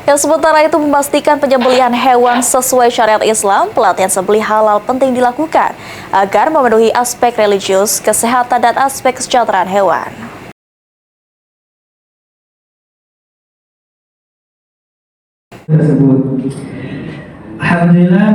Sementara itu memastikan penyembelihan hewan sesuai syariat Islam, pelatihan sembelih halal penting dilakukan agar memenuhi aspek religius, kesehatan, dan aspek kesejahteraan hewan. Alhamdulillah,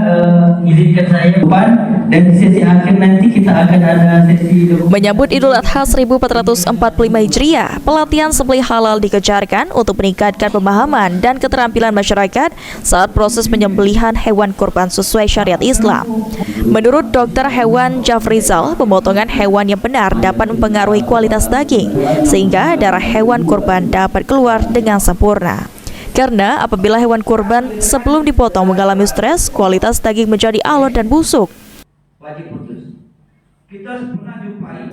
izinkan saya depan dan di sesi akhir nanti kita akan ada sesi Menyambut Idul Adha 1445 Hijriah, pelatihan sembelih halal dikejarkan untuk meningkatkan pemahaman dan keterampilan masyarakat saat proses penyembelihan hewan kurban sesuai syariat Islam. Menurut dokter hewan Jafrizal, pemotongan hewan yang benar dapat mempengaruhi kualitas daging sehingga darah hewan kurban dapat keluar dengan sempurna. Karena apabila hewan kurban sebelum dipotong mengalami stres, kualitas daging menjadi alot dan busuk.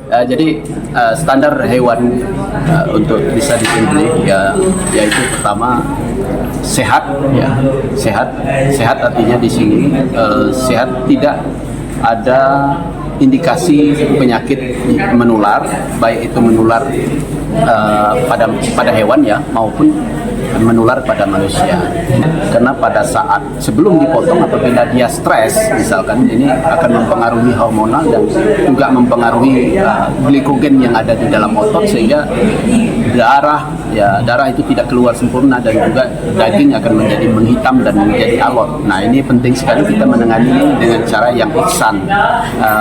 Jadi standar hewan untuk bisa disembelih yaitu pertama sehat, sehat artinya di sini sehat, tidak ada indikasi penyakit menular, baik itu menular pada hewan maupun menular pada manusia. Karena pada saat sebelum dipotong, apabila dia stres misalkan, ini akan mempengaruhi hormonal dan juga mempengaruhi glikogen yang ada di dalam otot, sehingga darah itu tidak keluar sempurna dan juga daging akan menjadi menghitam dan menjadi alot. Nah, ini penting sekali kita menangani ini dengan cara yang ihsan,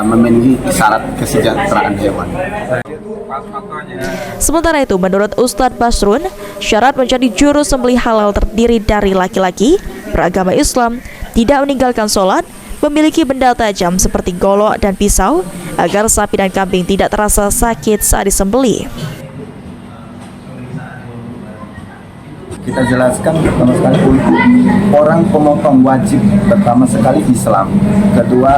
memenuhi syarat kesejahteraan hewan. Sementara itu, menurut Ustadz Basrun, syarat menjadi juru sembelih halal terdiri dari laki-laki beragama Islam, tidak meninggalkan sholat, memiliki benda tajam seperti golok dan pisau, agar sapi dan kambing tidak terasa sakit saat disembelih. Kita jelaskan pertama sekali untuk orang pemotong wajib pertama sekali Islam, kedua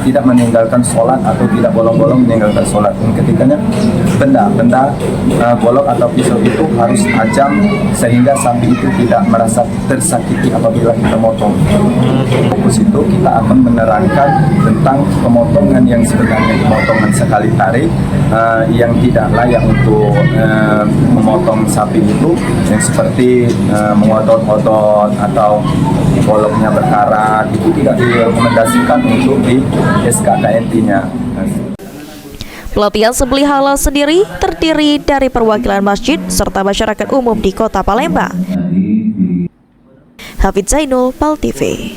tidak meninggalkan sholat atau tidak bolong-bolong meninggalkan sholat. Dan ketiganya benda golok atau pisau itu harus tajam sehingga sapi itu tidak merasa tersakiti apabila kita motong. Fokus itu kita akan menerangkan tentang pemotongan yang sebenarnya pemotongan sekali tarik yang tidak layak untuk memotong sapi itu, yang seperti mengotot-otot atau goloknya berkarat, itu tidak direkomendasikan untuk di SKKNT-nya. Pelatihan sembelih halal sendiri terdiri dari perwakilan masjid serta masyarakat umum di Kota Palembang. Hafidz Zainul, PAL TV.